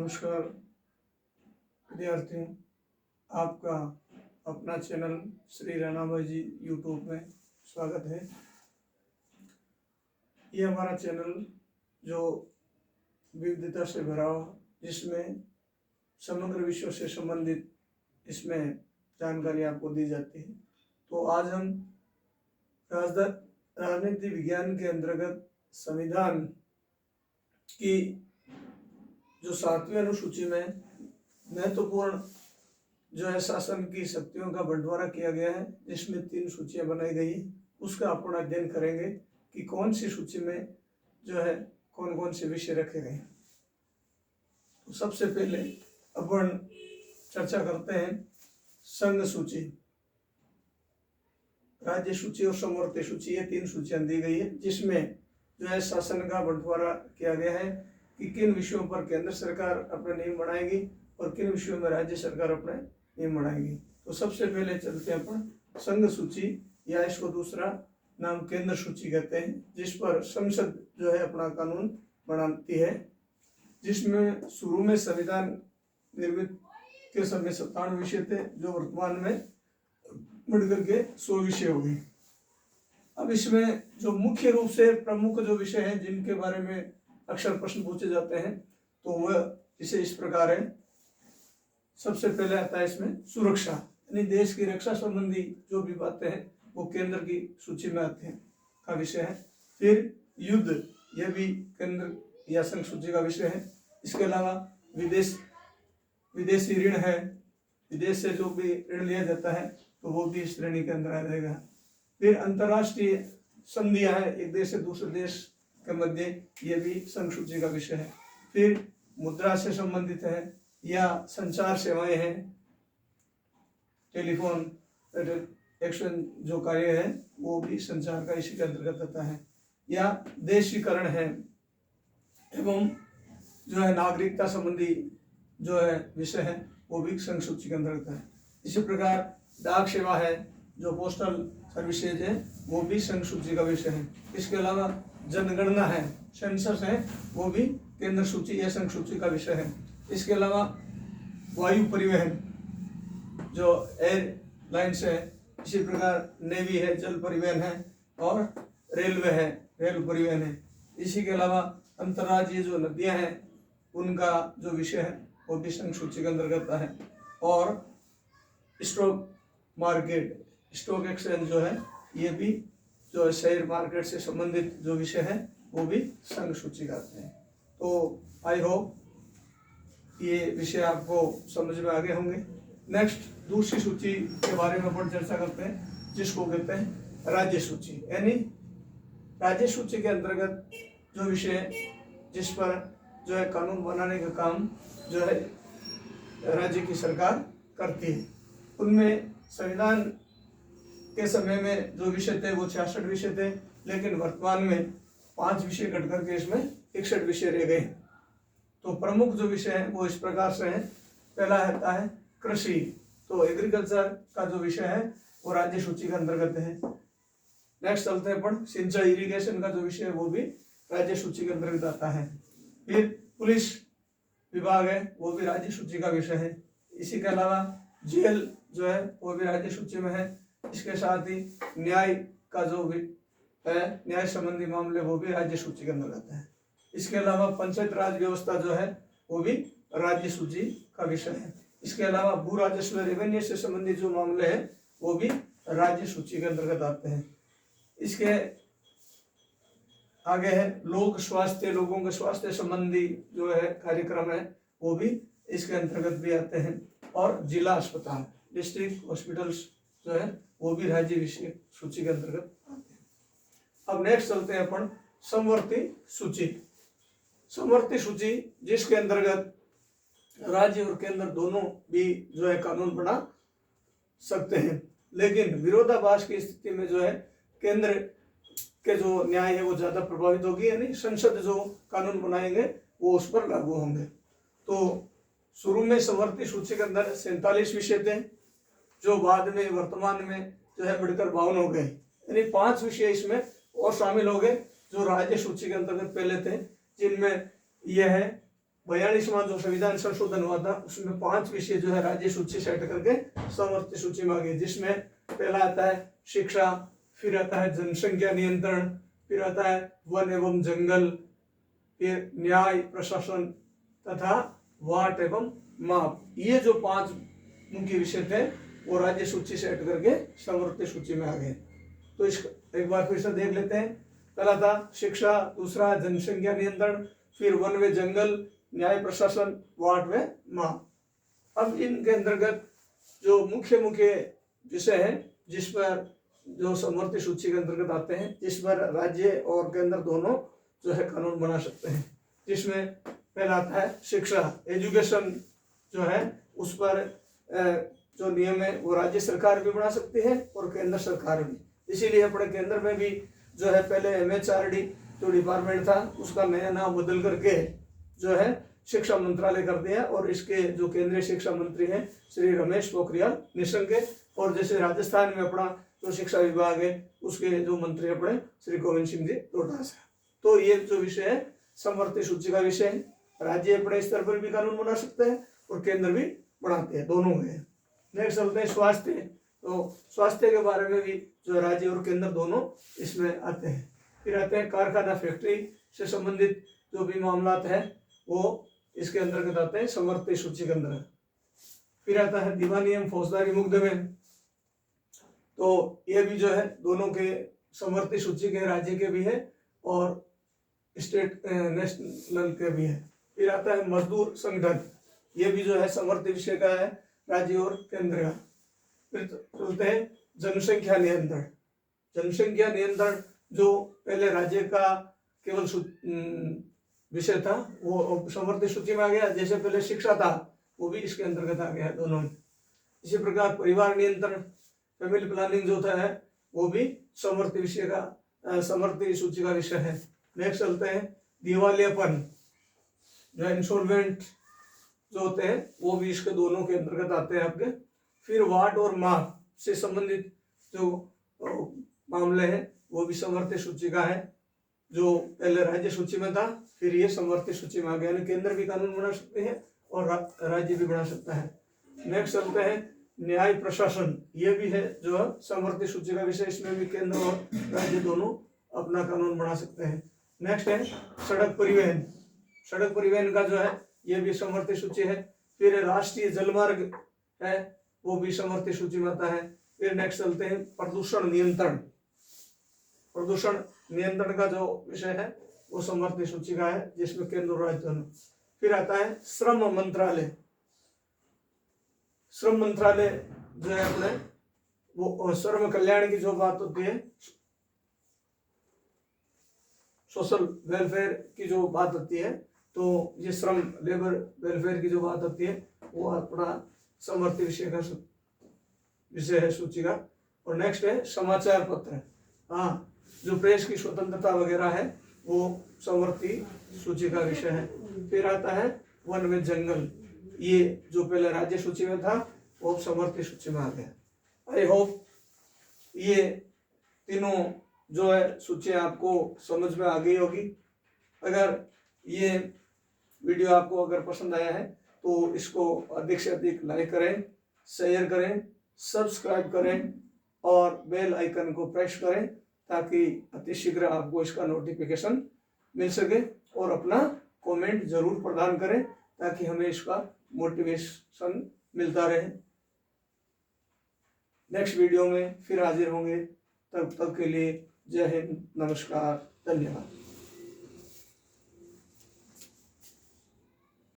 नमस्कार विद्यार्थियों, आपका अपना चैनल श्री राणा भाई जी यूट्यूब में स्वागत है। ये हमारा चैनल जो विविधता से भरा हो, जिसमें समग्र विश्व से संबंधित इसमें जानकारी आपको दी जाती है। तो आज हम राजनीति विज्ञान के अंतर्गत संविधान की जो 7वीं अनुसूची में महत्वपूर्ण जो है शासन की शक्तियों का बंटवारा किया गया है, जिसमें 3 सूचियां बनाई गई है। उसका अपन अध्ययन करेंगे कि कौन सी सूची में जो है कौन कौन से विषय रखे गए। तो सबसे पहले अपन चर्चा करते हैं संघ सूची, राज्य सूची और समवर्ती सूची। ये 3 सूचियां दी गई है, जिसमें जो है शासन का बंटवारा किया गया है कि किन विषयों पर केंद्र सरकार अपने नियम बनाएगी और किन विषयों में राज्य सरकार अपने नियम बनाएगी। तो सबसे पहले चलते हैं अपन संघ सूची, या इसको दूसरा नाम केंद्र सूची कहते हैं, जिस पर संसद जो है अपना कानून बनाती है, जिसमें शुरू में संविधान निर्मित के समय 97 विषय थे, जो वर्तमान में बढ़कर के 100 विषय हो गए। अब इसमें जो मुख्य रूप से प्रमुख जो विषय हैं, जिनके बारे में अक्सर प्रश्न पूछे जाते हैं, तो वह इसे इस प्रकार है। सबसे पहले आता है इसमें सुरक्षा, यानी देश की रक्षा संबंधी जो भी बातें हैं वो केंद्र की सूची में आते हैं का विषय है। फिर युद्ध, यह भी केंद्र या संघ सूची का विषय है। इसके अलावा विदेशी ऋण है, विदेश से जो भी ऋण लिया जाता है तो वो भी इस श्रेणी के अंदर आ जाएगा। फिर अंतर्राष्ट्रीय संधियां है, एक देश से दूसरे देश के मध्य, यह भी संघ सूची का विषय है। फिर मुद्रा से संबंधित है या संचार सेवाएं हैं, टेलीफोन एक्शन जो कार्य है वो भी संचार का इसी के अंतर्गत आता है। या देशीकरण है एवं जो है नागरिकता संबंधी जो है विषय है वो भी संघ सूची के अंतर्गत है। इसी प्रकार डाक सेवा है, जो पोस्टल सर्विसेज है, वो भी संघ सूची का विषय है। इसके अलावा जनगणना है, सेंसस है, वो भी केंद्र सूची या संघ सूची का विषय है। इसके अलावा वायु परिवहन जो एयरलाइंस है, इसी प्रकार नेवी है, जल परिवहन है, और रेलवे है, रेल परिवहन है। इसी के अलावा अंतर्राज्यीय जो नदियां हैं उनका जो विषय है वो भी संघ सूची के अंतर्गत है। और स्टॉक मार्केट, स्टॉक एक्सचेंज जो है, ये भी जो शेयर मार्केट से संबंधित जो विषय है वो भी संघ सूची का आते हैं। तो आई होप ये विषय आपको समझ में आ गए होंगे। नेक्स्ट दूसरी सूची के बारे में अपन चर्चा करते हैं, जिसको कहते हैं राज्य सूची। यानी राज्य सूची के अंतर्गत जो विषय जिस पर जो है कानून बनाने का काम जो है राज्य की सरकार करती है, उनमें संविधान के समय में जो विषय थे वो 66 विषय थे, लेकिन वर्तमान में 5 विषय घट करके इसमें 61 विषय रह गए। तो प्रमुख जो विषय है वो इस प्रकार से है। पहला आता है कृषि, तो एग्रीकल्चर का जो विषय है वो राज्य सूची के अंतर्गत है। नेक्स्ट चलते हैं अपन सिंचाई, इरिगेशन का जो विषय है वो भी राज्य सूची के अंतर्गत आता है। फिर पुलिस विभाग है, वो भी राज्य सूची का विषय है। इसी के अलावा जेल जो है वो भी राज्य सूची में है। इसके साथ ही न्याय का जो भी है, न्याय संबंधी मामले, वो भी राज्य सूची के अंतर्गत है। इसके अलावा पंचायत राज व्यवस्था जो है वो भी राज्य सूची का विषय है। इसके अलावा भू राजस्व रेवेन्यू से संबंधित जो मामले हैं वो भी राज्य सूची के अंतर्गत आते हैं। इसके आगे है लोक स्वास्थ्य, लोगों के स्वास्थ्य संबंधी जो है कार्यक्रम है वो भी इसके अंतर्गत भी आते हैं। और जिला अस्पताल, डिस्ट्रिक्ट हॉस्पिटल्स जो है वो भी राज्य विषय सूची के अंतर्गत आते हैं। अब नेक्स्ट चलते हैं अपन समवर्ती सूची। समवर्ती सूची जिसके अंतर्गत राज्य और केंद्र दोनों भी जो है कानून बना सकते हैं, लेकिन विरोधाभास की स्थिति में जो है केंद्र के जो न्याय है वो ज्यादा प्रभावित होगी, यानी संसद जो कानून बनाएंगे वो उस पर लागू होंगे। तो शुरू में समवर्ती सूची के अंदर 47 विषय थे, जो बाद में वर्तमान में जो है बढ़कर 52 हो गए, यानी 5 विषय इसमें और शामिल हो गए जो राज्य सूची के अंतर्गत पहले थे, जिनमें यह है 42वां जो संविधान संशोधन हुआ था उसमें 5 विषय जो है राज्य सूची सेट करके समवर्ती सूची में आ गए, जिसमें पहला आता है शिक्षा, फिर आता है जनसंख्या नियंत्रण, फिर आता है वन एवं जंगल, फिर न्याय प्रशासन तथा वाट एवं माप। ये जो 5 मुख्य विषय थे वो राज्य सूची से हट करके समवर्ती सूची में आ गए। तो इस एक बार फिर से देख लेते हैं। पहला था शिक्षा, दूसरा जनसंख्या नियंत्रण, फिर वन व जंगल, न्याय प्रशासन, वाट व माप। अब इनके अंतर्गत जो मुख्य मुख्य विषय है जिस पर जो समवर्ती सूची के अंतर्गत आते हैं, जिस पर राज्य और केंद्र दोनों जो है कानून बना सकते हैं, जिसमें पहला आता है शिक्षा। एजुकेशन जो है उस पर जो नियम है वो राज्य सरकार भी बना सकती है और केंद्र सरकार भी। इसीलिए अपने केंद्र में भी जो है पहले MHRD जो डिपार्टमेंट था उसका नया नाम बदल करके जो है शिक्षा मंत्रालय कर दिया, और इसके जो केंद्रीय शिक्षा मंत्री हैं श्री रमेश पोखरियाल निशंक है, और जैसे राजस्थान में अपना जो शिक्षा विभाग है उसके जो मंत्री अपने श्री गोविंद सिंह जी डोटास है। तो ये जो विषय है समवर्ती सूची का विषय है। राज्य अपने स्तर पर भी कानून बना सकते हैं और केंद्र भी बनाते हैं, दोनों है। नेक्स्ट चलते हैं स्वास्थ्य। तो स्वास्थ्य के बारे में भी जो राज्य और केंद्र दोनों इसमें आते हैं। फिर आते हैं कारखाना फैक्ट्री से संबंधित जो भी मामला है वो इसके अंतर्गत आते हैं समवर्ती सूची के अंदर। फिर आता है दीवानी एवं फौजदारी मुकदमे, तो ये भी जो है दोनों के समवर्ती सूची के, राज्य के भी है और स्टेट नेशनल के भी है। फिर आता है मजदूर संगठन, ये भी जो है समवर्ती विषय का है, राज्य और केंद्र का। फिर चलते हैं जनसंख्या नियंत्रण। जनसंख्या नियंत्रण जो पहले राज्य का केवल विषय था वो समवर्ती सूची में आ गया, जैसे पहले शिक्षा था वो भी इसके अंतर्गत आ गया दोनों। इसी प्रकार परिवार नियंत्रण, फैमिली प्लानिंग जो था है वो भी समवर्ती विषय का, समवर्ती सूची का विषय है। नेक्स्ट चलते हैं दिवालियापन, जो इंसॉल्वेंट जो होते हैं वो भी इसके दोनों के अंतर्गत आते हैं आपके। फिर वाट और माप से संबंधित जो मामले हैं वो भी समवर्ती सूची का है, जो पहले राज्य सूची में था फिर ये समवर्ती सूची में आ गया, यानी केंद्र भी कानून बना सकते हैं और राज्य भी बना सकता है। नेक्स्ट चलते हैं न्याय प्रशासन, ये भी है जो समवर्ती सूची का विषय, इसमें भी केंद्र और राज्य दोनों अपना कानून बना सकते हैं। नेक्स्ट है सड़क परिवहन, सड़क परिवहन का जो है ये भी समवर्ती सूची है। फिर राष्ट्रीय जलमार्ग है वो भी समवर्ती सूची में आता है। फिर नेक्स्ट चलते हैं प्रदूषण नियंत्रण, प्रदूषण नियंत्रण का जो विषय है वो समवर्ती सूची का है, जिसमें केंद्र और राज्य दोनों। फिर आता है श्रम मंत्रालय, श्रम मंत्रालय जो है अपने वो श्रम कल्याण की जो बात होती है, सोशल वेलफेयर की जो बात होती है, तो ये श्रम लेबर वेलफेयर की जो बात होती है वो अपना समवर्ती विषय का विषय है सूची का। और नेक्स्ट है समाचार पत्र, हाँ जो प्रेस की स्वतंत्रता वगैरह है वो समवर्ती सूची का विषय है। फिर आता है वन में जंगल, ये जो पहले राज्य सूची में था वो समवर्ती सूची में आ गया। आई होप ये तीनों जो है सूचियां आपको समझ में आ गई होगी। अगर ये वीडियो आपको अगर पसंद आया है तो इसको अधिक से अधिक लाइक करें, शेयर करें, सब्सक्राइब करें और बेल आइकन को प्रेस करें ताकि अतिशीघ्र आपको इसका नोटिफिकेशन मिल सके, और अपना कमेंट जरूर प्रदान करें ताकि हमें इसका मोटिवेशन मिलता रहे। नेक्स्ट वीडियो में फिर हाजिर होंगे, तब तक के लिए जय हिंद, नमस्कार, धन्यवाद।